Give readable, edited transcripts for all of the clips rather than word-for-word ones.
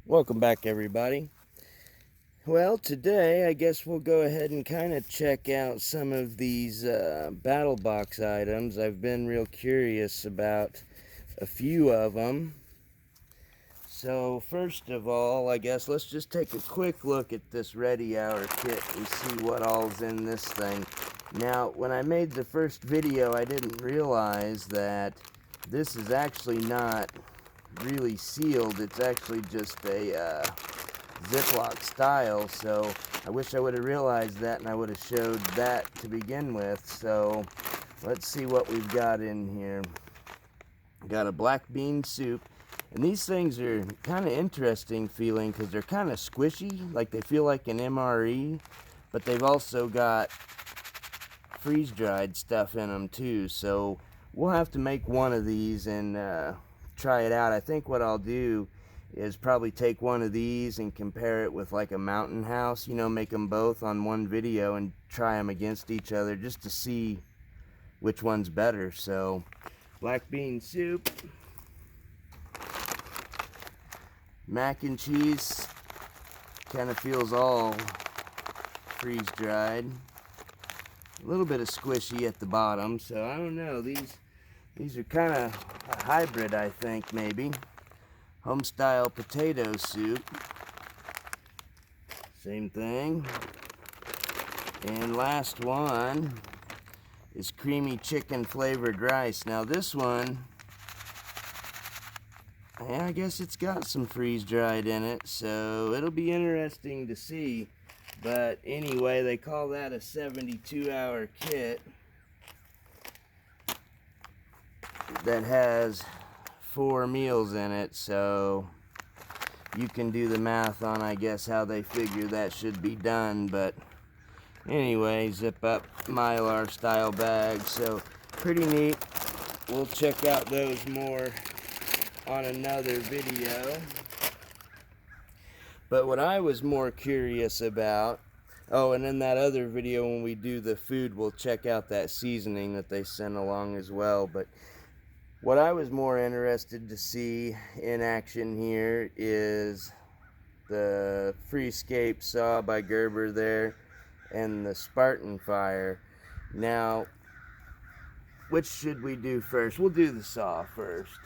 Welcome back, everybody. Well, today I guess we'll go ahead and kind of check out some of these Battlbox items. I've been real curious about a few of them. So first of all, I guess let's just take a quick look at this Ready Hour kit and see what all's in this thing. Now, when I made the first video, I didn't realize that this is actually not really sealed. It's actually just a Ziploc style, so I wish I would have realized that and I would have showed that to begin with. So let's see what we've got in here. Got a black bean soup, and these things are kind of interesting feeling because they're kind of squishy, like they feel like an MRE, but they've also got freeze-dried stuff in them too. So we'll have to make one of these and try it out. I think what I'll do is probably take one of these and compare it with like a Mountain House, make them both on one video and try them against each other just to see which one's better. So black bean soup, mac and cheese, kind of feels all freeze dried, a little bit of squishy at the bottom, so I don't know, these are kind of a hybrid, I think. Maybe home-style potato soup, same thing. And last one is creamy chicken flavored rice. Now this one, yeah, I guess it's got some freeze-dried in it, so it'll be interesting to see. But anyway, they call that a 72-hour kit that has 4 meals in it, so you can do the math on, I guess, how they figure that should be done. But anyway, zip up Mylar style bags, so pretty neat. We'll check out those more on another video. But what I was more curious about, oh, and in that other video when we do the food, we'll check out that seasoning that they sent along as well. But what I was more interested to see in action here is the Freescape saw by Gerber there and the Spartan fire. Now, which should we do first? We'll do the saw first.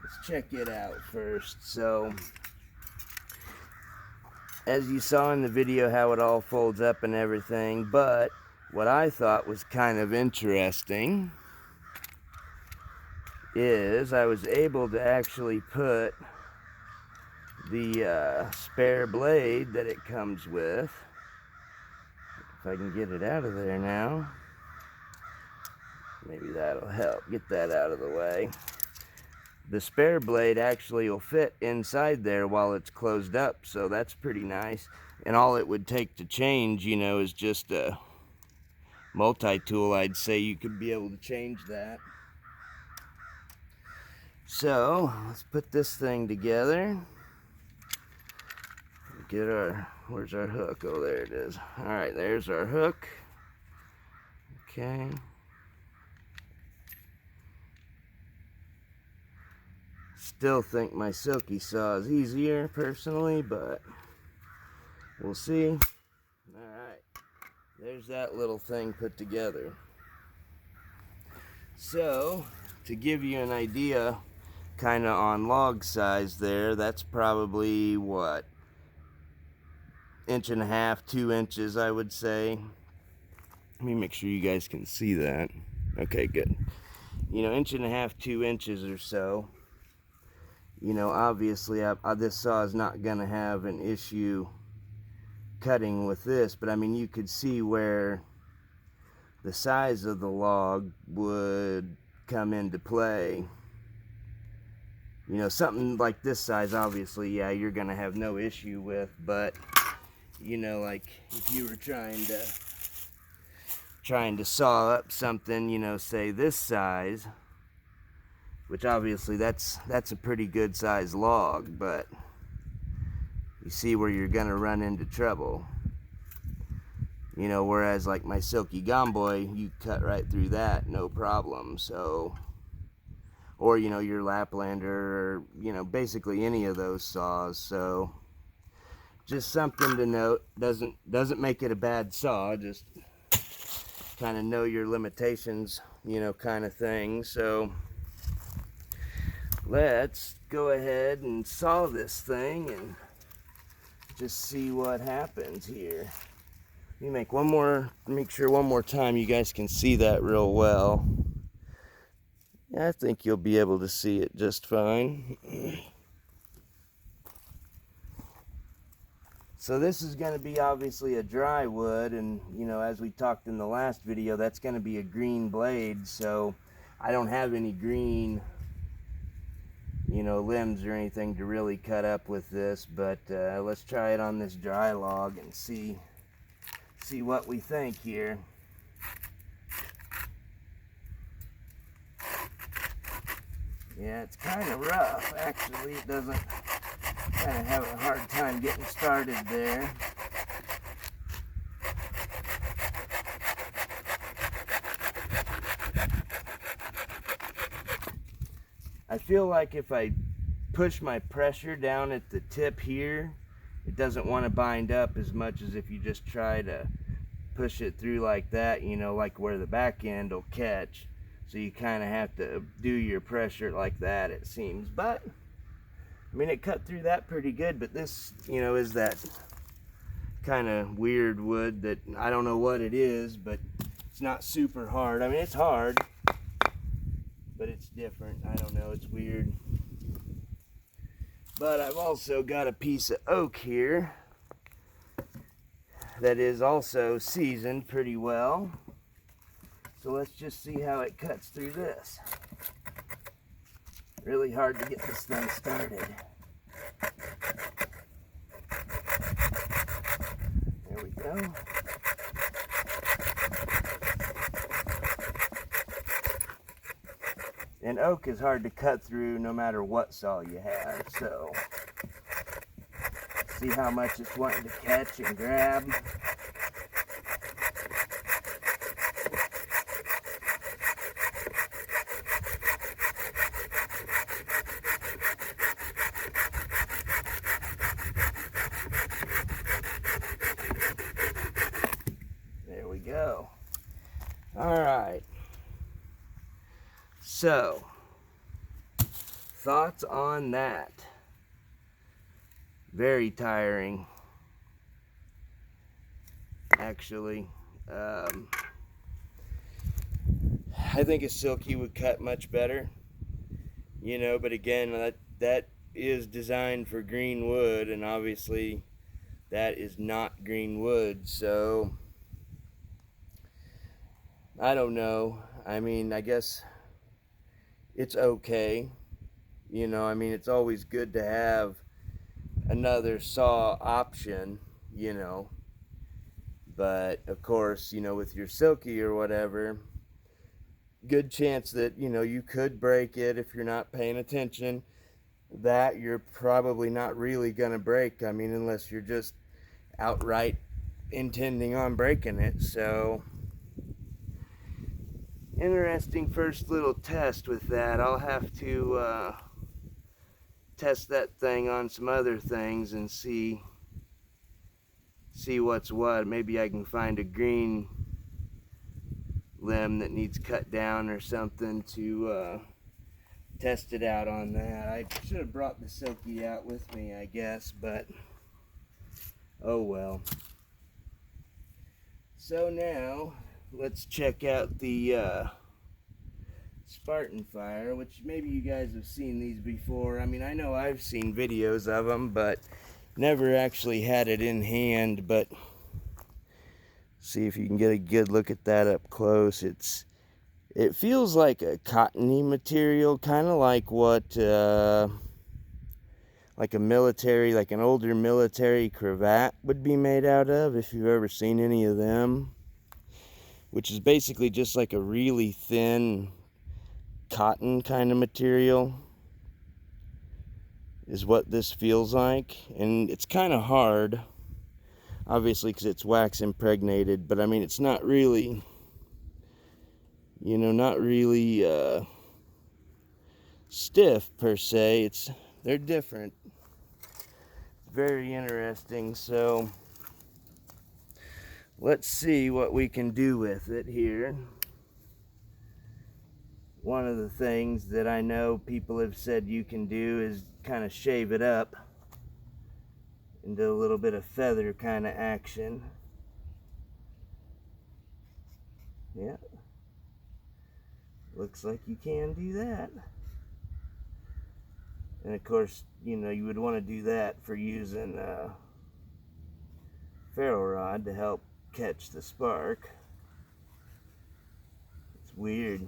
Let's check it out first. So, as you saw in the video how it all folds up and everything, but what I thought was kind of interesting is I was able to actually put the spare blade that it comes with, if I can get it out of there now, maybe that'll help get that out of the way. The spare blade actually will fit inside there while it's closed up, so that's pretty nice. And all it would take to change, is just a multi-tool. I'd say you could be able to change that. So let's put this thing together. Get where's our hook? Oh, there it is. All right, there's our hook. Okay. Still think my silky saw is easier personally, but we'll see. All right, there's that little thing put together. So to give you an idea kind of on log size there, that's probably what, 1.5 to 2 inches, I would say. Let me make sure you guys can see that. Okay, good. 1.5 to 2 inches or so. Obviously this saw is not gonna have an issue cutting with this, but I mean, you could see where the size of the log would come into play. Something like this size, obviously, yeah, you're gonna have no issue with, but like if you were trying to saw up something, say this size, which obviously that's a pretty good size log, but you see where you're gonna run into trouble. Whereas like my Silky Gomboy, you cut right through that, no problem. So or your Laplander, or basically any of those saws. So just something to note. Doesn't make it a bad saw, just kind of know your limitations, kind of thing. So let's go ahead and saw this thing and just see what happens here. Let me make sure one more time you guys can see that real well. Yeah, I think you'll be able to see it just fine. So this is going to be obviously a dry wood, and as we talked in the last video, that's going to be a green blade, so I don't have any green limbs or anything to really cut up with this, but let's try it on this dry log and see what we think here. Yeah, it's kind of rough, actually. It doesn't kind of have a hard time getting started there. I feel like if I push my pressure down at the tip here, it doesn't want to bind up as much as if you just try to push it through like that, like where the back end will catch. So you kind of have to do your pressure like that, it seems. But I mean, it cut through that pretty good. But this, is that kind of weird wood that I don't know what it is, but it's not super hard. I mean, it's hard, but it's different. I don't know, it's weird. But I've also got a piece of oak here that is also seasoned pretty well. So let's just see how it cuts through this. Really hard to get this thing started. There we go. And oak is hard to cut through no matter what saw you have, so see how much it's wanting to catch and grab. There we go. All right. So, thoughts on that? Very tiring, actually. I think a silky would cut much better, but again, that is designed for green wood, and obviously that is not green wood, so I don't know. I mean, I guess it's okay. I mean, it's always good to have another saw option, but of course, with your silky or whatever, good chance that, you could break it if you're not paying attention. That you're probably not really going to break. I mean, unless you're just outright intending on breaking it. So interesting first little test with that. I'll have to test that thing on some other things and see what's what. Maybe I can find a green limb that needs cut down or something to test it out on that. I should have brought the silky out with me, I guess, but oh well. So now let's check out the Spartan fire, which maybe you guys have seen these before. I mean, I know I've seen videos of them, but never actually had it in hand. But see if you can get a good look at that up close. It feels like a cottony material, kind of like what like an older military cravat would be made out of, if you've ever seen any of them, which is basically just like a really thin cotton kind of material is what this feels like. And it's kind of hard, obviously, because it's wax impregnated, but I mean, it's not really, stiff per se. They're different. Very interesting. So let's see what we can do with it here. One of the things that I know people have said you can do is kind of shave it up and do a little bit of feather kind of action. Yeah, looks like you can do that. And of course, you know, you would want to do that for using ferro rod to help catch the spark. It's weird.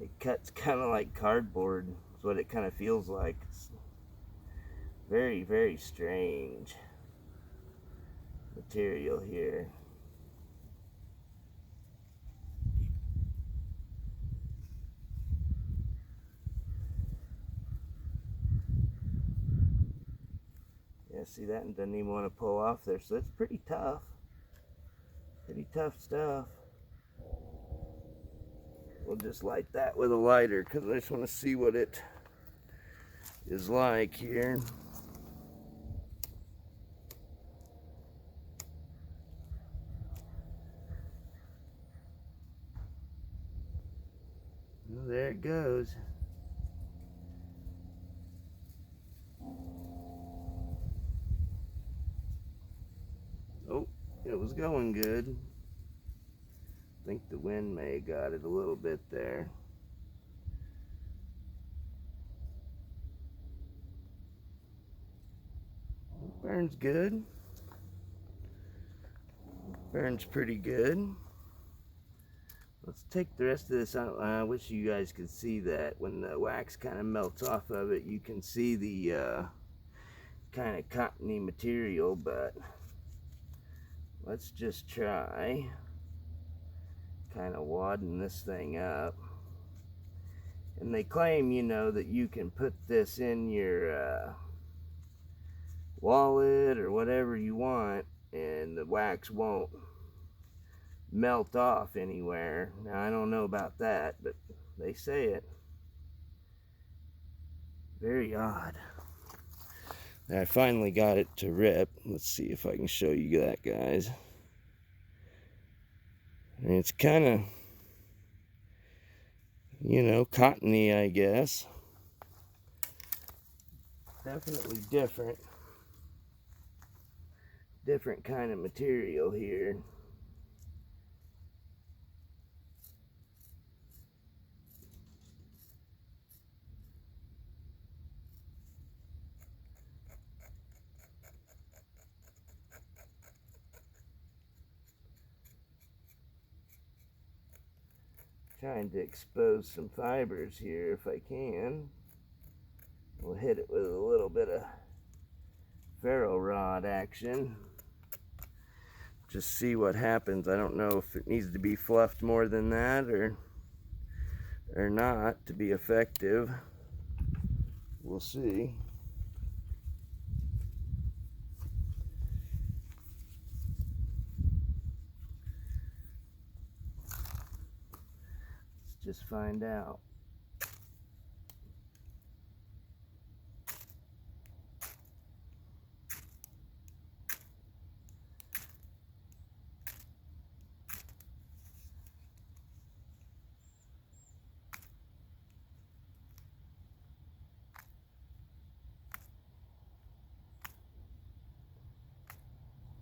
It cuts kind of like cardboard. That's what it kind of feels like. It's very, very strange material here. Yeah, see that, and doesn't even want to pull off there. So that's pretty tough. Pretty tough stuff. We'll just light that with a lighter because I just want to see what it is like here. Well, there it goes. Oh, it was going good. I think the wind may have got it a little bit there. Burns good. Burns pretty good. Let's take the rest of this out. I wish you guys could see that. When the wax kind of melts off of it, you can see the kind of cottony material, but let's just try kind of wadding this thing up. And they claim, you know, that you can put this in your wallet or whatever you want, and the wax won't melt off anywhere. Now, I don't know about that, but they say it. Very odd. I finally got it to rip. Let's see if I can show you that, guys. And it's kind of, you know, cottony, I guess. Definitely different. Different kind of material here. Trying to expose some fibers here if I can. We'll hit it with a little bit of ferro rod action. Just see what happens. I don't know if it needs to be fluffed more than that or not to be effective. We'll see. Let's just find out.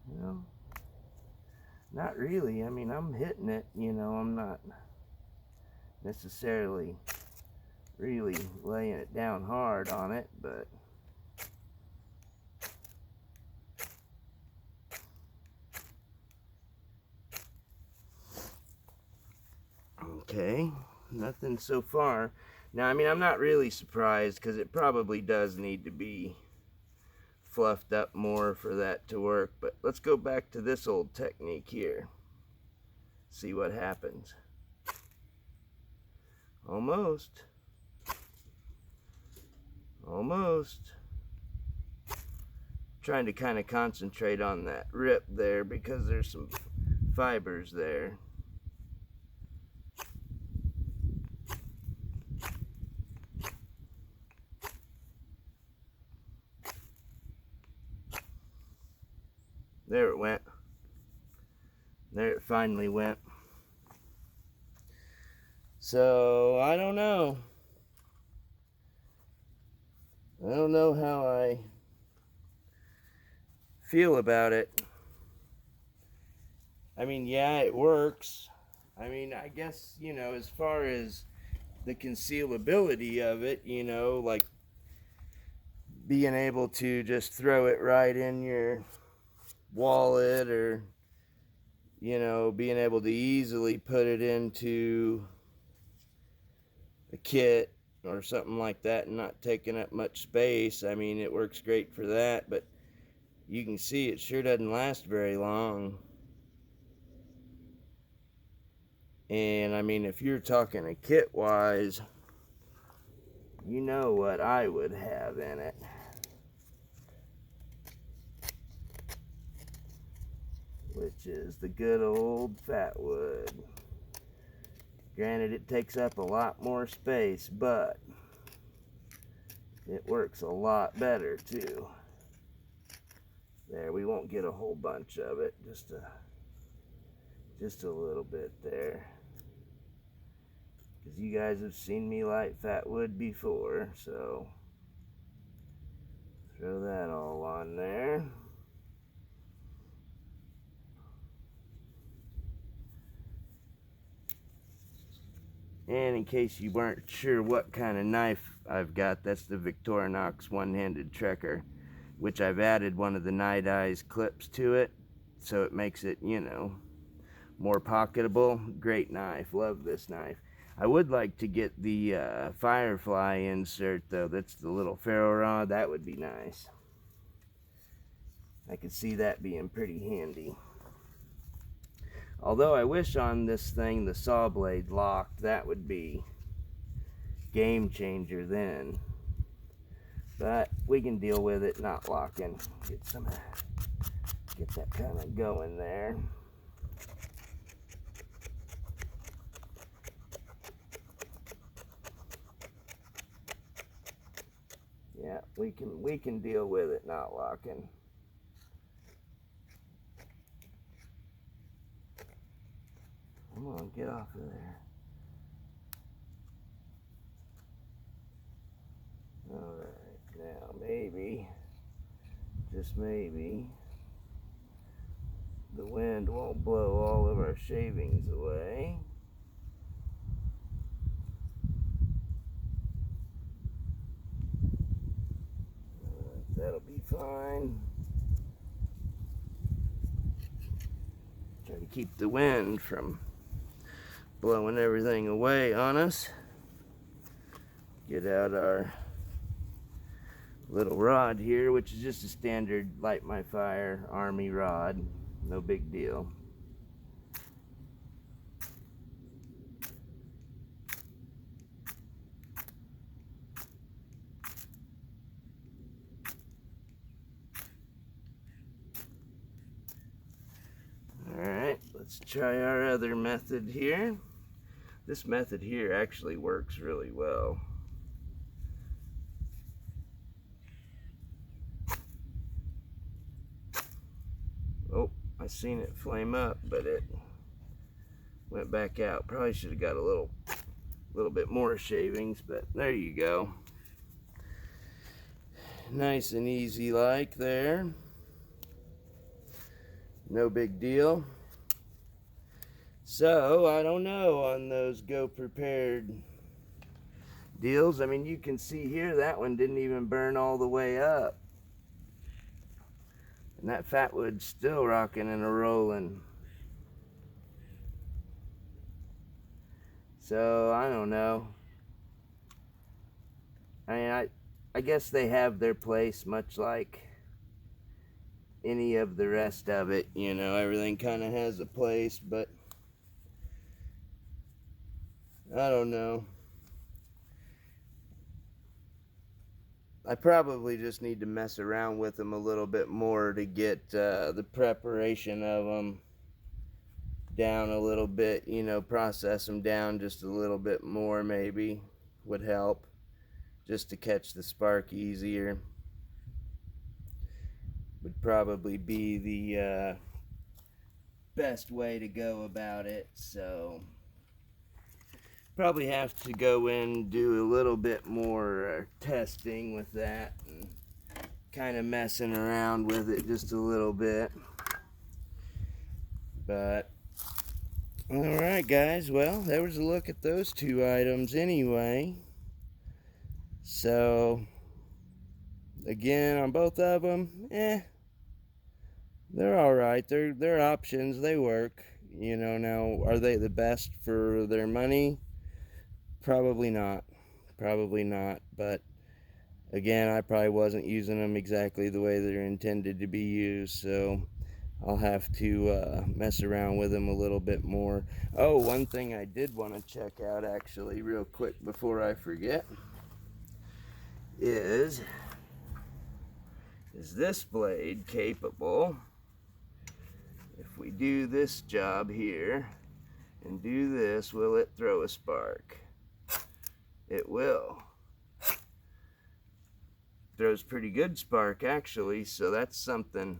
Well, not really. I mean, I'm hitting it, you know, I'm not necessarily really laying it down hard on it, but okay, nothing so far. Now, I mean, I'm not really surprised because it probably does need to be fluffed up more for that to work, but let's go back to this old technique here. See what happens. Almost. Almost. Trying to kind of concentrate on that rip there because there's some fibers there. There it went. There it finally went. So, I don't know. I don't know how I feel about it. I mean, yeah, it works. I mean, I guess, you know, as far as the concealability of it, you know, like being able to just throw it right in your wallet, or, you know, being able to easily put it into a kit or something like that and not taking up much space. I mean, it works great for that, but you can see it sure doesn't last very long. And I mean, if you're talking a kit wise, you know what I would have in it. Which is the good old fat wood. Granted, it takes up a lot more space, but it works a lot better too. There, we won't get a whole bunch of it, just a little bit there. Because you guys have seen me light fat wood before, so throw that all on there. And in case you weren't sure what kind of knife I've got, that's the Victorinox one-handed trekker, which I've added one of the Night Eyes clips to it, so it makes it, you know, more pocketable. Great knife. Love this knife. I would like to get the Firefly insert, though. That's the little ferro rod. That would be nice. I could see that being pretty handy. Although I wish on this thing the saw blade locked. That would be game changer then. But we can deal with it not locking. Get that kind of going there. Yeah, we can deal with it not locking. Come on, get off of there. Alright, now maybe, just maybe, the wind won't blow all of our shavings away. That'll be fine. Try to keep the wind from blowing everything away on us. Get out our little rod here, which is just a standard light my fire army rod. No big deal. Alright, let's try our other method here. This method here actually works really well. Oh, I seen it flame up, but it went back out. Probably should have got a little bit more shavings, but there you go. Nice and easy like there. No big deal. So, I don't know on those go prepared deals. I mean, you can see here that one didn't even burn all the way up. And that fat wood's still rocking and a rolling. So, I don't know. I mean, I guess they have their place, much like any of the rest of it. You know, everything kind of has a place, but I don't know. I probably just need to mess around with them a little bit more to get the preparation of them down a little bit. You know, process them down just a little bit more maybe would help, just to catch the spark easier. would probably be the best way to go about it. So probably have to go in and do a little bit more testing with that and kind of messing around with it just a little bit. But alright guys, well, there was a look at those two items anyway. So again, on both of them, they're alright. They're options. They work. You know, now, are they the best for their money? Probably not. Probably not. But again, I probably wasn't using them exactly the way they're intended to be used. So I'll have to mess around with them a little bit more. Oh, one thing I did want to check out actually real quick before I forget is this blade capable, if we do this job here and do this, will it throw a spark? It will. Throws pretty good spark actually, so that's something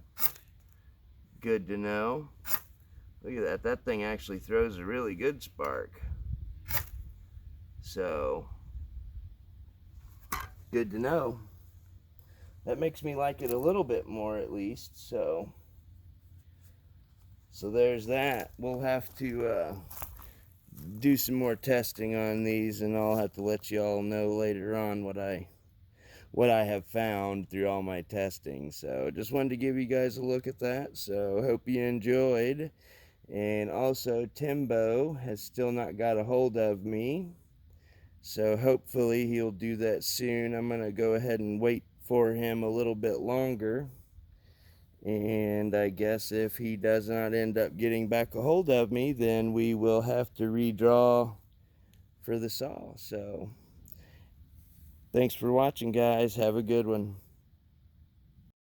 good to know. Look at that, that thing actually throws a really good spark. So, good to know. That makes me like it a little bit more at least, so there's that. We'll have to do some more testing on these, and I'll have to let you all know later on what I have found through all my testing. So just wanted to give you guys a look at that. So hope you enjoyed. And also, Timbo has still not got a hold of me, so hopefully he'll do that soon. I'm gonna go ahead and wait for him a little bit longer, and I guess if he does not end up getting back a hold of me, then we will have to redraw for the saw. So thanks for watching, guys. Have a good one.